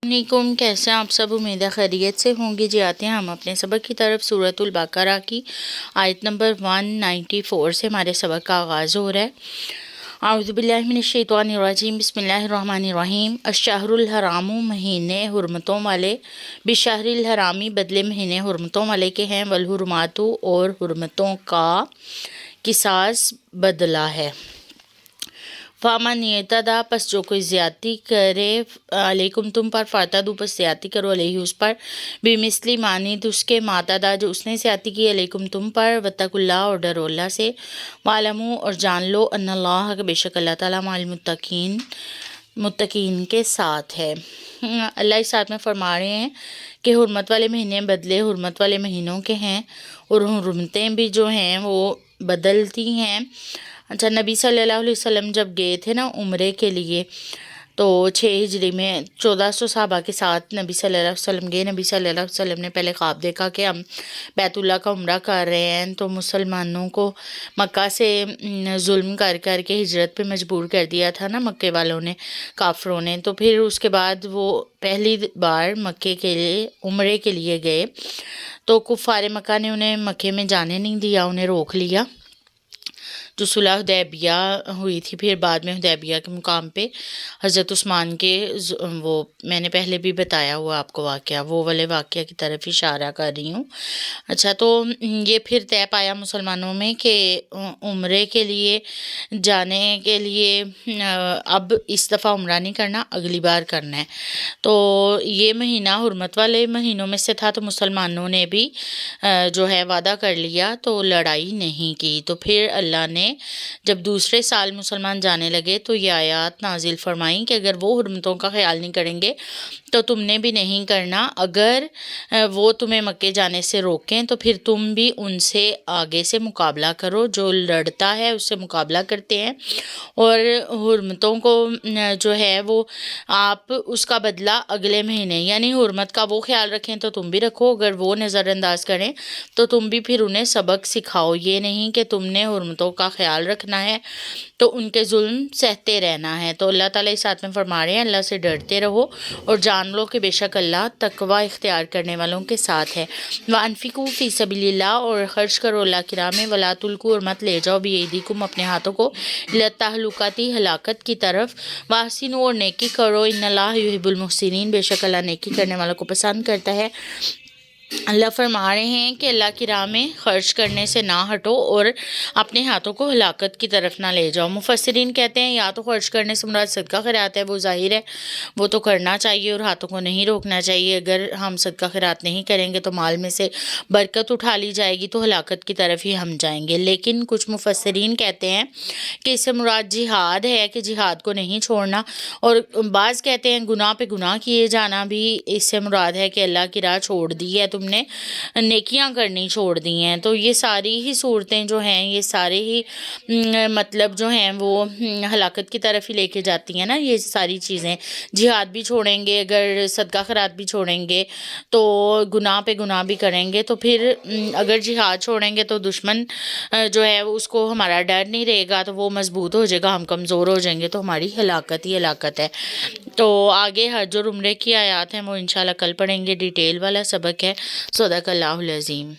علیکم، کیسے ہیں آپ سب؟ امید ہے خیریت سے ہوں گے۔ جی آتے ہیں ہم اپنے سبق کی طرف۔ سورۃ البقرہ کی آیت نمبر 194 سے ہمارے سبق کا آغاز ہو رہا ہے۔ اعوذ باللہ من الشیطان الرجیم، بسم اللہ الرحمن الرحیم۔ الشہر الحرام، مہینے حرمتوں والے، بشہر الحرامی، بدلے مہینے حرمتوں والے کے ہیں، والحرمات، اور حرمتوں کا قصاص بدلہ ہے۔ فامن اعتدی، پس جو کوئی زیادتی کرے، علیکم تم پر، فاعتدوا، پس زیادتی کرو، علیہ اس پر، بمثل مانند اس کے، معتدی جو اس نے زیادتی کی، علیکم تم پر، واتقوا اللہ، اور ڈرو اللہ سے، واعلموا اور جان لو، ان اللہ کہ بے شک اللہ تعالیٰ مع المتقین، متقین کے ساتھ ہے۔ اللہ اس ساتھ میں فرما رہے ہیں کہ حرمت والے مہینے بدلے حرمت والے مہینوں کے ہیں، اور حرمتیں بھی جو ہیں وہ بدلتی ہیں۔ اچھا، نبی صلی اللہ علیہ وسلم جب گئے تھے نا عمرے کے لیے، تو 6 ہجری میں 1400 صحابہ کے ساتھ نبی صلی اللہ علیہ وسلم گئے۔ نبی صلی اللہ علیہ وسلم نے پہلے خواب دیکھا کہ ہم بیت اللہ کا عمرہ کر رہے ہیں، تو مسلمانوں کو مکہ سے ظلم کر کر کے ہجرت پہ مجبور کر دیا تھا نا مکے والوں نے، کافروں نے۔ تو پھر اس کے بعد وہ پہلی بار مکے کے لیے عمرے کے لیے گئے، تو کفار مکہ نے انہیں مکے میں جانے نہیں دیا، انہیں روک لیا، جو صلح حدیبیہ ہوئی تھی۔ پھر بعد میں حدیبیہ کے مقام پہ حضرت عثمان کے وہ میں نے پہلے بھی بتایا ہوا آپ کو واقعہ، وہ والے واقعہ کی طرف اشارہ کر رہی ہوں۔ اچھا، تو یہ پھر طے پایا مسلمانوں میں کہ عمرے کے لیے جانے کے لیے اب اس دفعہ عمرہ نہیں کرنا، اگلی بار کرنا ہے۔ تو یہ مہینہ حرمت والے مہینوں میں سے تھا، تو مسلمانوں نے بھی جو ہے وعدہ کر لیا، تو لڑائی نہیں کی۔ تو پھر اللہ نے جب دوسرے سال مسلمان جانے لگے تو یہ آیات نازل فرمائیں کہ اگر وہ حرمتوں کا خیال نہیں کریں گے تو تم نے بھی نہیں کرنا۔ اگر وہ تمہیں مکے جانے سے روکیں تو پھر تم بھی ان سے آگے سے مقابلہ کرو، جو لڑتا ہے اس سے مقابلہ کرتے ہیں، اور حرمتوں کو جو ہے وہ آپ اس کا بدلہ اگلے مہینے، یعنی حرمت کا وہ خیال رکھیں تو تم بھی رکھو، اگر وہ نظر انداز کریں تو تم بھی پھر انہیں سبق سکھاؤ۔ یہ نہیں کہ تم نے حرمتوں کا خیال رکھنا ہے تو ان کے ظلم سہتے رہنا ہے۔ تو اللہ تعالیٰ اس ساتھ میں فرما رہے ہیں اللہ سے ڈرتے رہو اور جان لو کہ بے شک اللہ تقوی اختیار کرنے والوں کے ساتھ ہے۔ وَأَنفِقُوا فِي سَبِيلِ اللَّهِ، اور خرچ کرو اللہ کی راہ میں، وَلَا تُلْقُوا، اور مت لے جاؤ، بِأَيْدِيكُمْ اپنے ہاتھوں کو، إِلَى التَّهْلُكَةِ ہلاکت کی طرف، وَأَحْسِنُوا، اور نیکی کرو، إِنَّ اللَّهَ يُحِبُّ الْمُحْسِنِينَ، بے شک اللہ نیکی کرنے والوں کو پسند کرتا ہے۔ اللہ فرما رہے ہیں کہ اللہ کی راہ میں خرچ کرنے سے نہ ہٹو اور اپنے ہاتھوں کو ہلاکت کی طرف نہ لے جاؤ۔ مفسرین کہتے ہیں یا تو خرچ کرنے سے مراد صدقہ خیرات ہے، وہ ظاہر ہے وہ تو کرنا چاہیے اور ہاتھوں کو نہیں روکنا چاہیے۔ اگر ہم صدقہ خیرات نہیں کریں گے تو مال میں سے برکت اٹھا لی جائے گی، تو ہلاکت کی طرف ہی ہم جائیں گے۔ لیکن کچھ مفسرین کہتے ہیں کہ اس سے مراد جہاد ہے، کہ جہاد کو نہیں چھوڑنا، اور بعض کہتے ہیں گناہ پہ گناہ کیے جانا بھی اس سے مراد ہے کہ اللہ کی راہ چھوڑ دی ہے تم نے، نیکیاں کرنی چھوڑ دی ہیں۔ تو یہ ساری ہی صورتیں جو ہیں، یہ سارے ہی مطلب جو ہیں وہ ہلاکت کی طرف ہی لے کے جاتی ہیں نا، یہ ساری چیزیں۔ جہاد بھی چھوڑیں گے، اگر صدقہ خیرات بھی چھوڑیں گے، تو گناہ پہ گناہ بھی کریں گے، تو پھر اگر جہاد چھوڑیں گے تو دشمن جو ہے اس کو ہمارا ڈر نہیں رہے گا، تو وہ مضبوط ہو جائے گا، ہم کمزور ہو جائیں گے، تو ہماری ہلاکت ہی ہلاکت ہے۔ تو آگے حج اور عمرے کی آیات ہیں، وہ انشاءاللہ کل پڑھیں گے، ڈیٹیل والا سبق ہے۔ صدق اللہ العظیم۔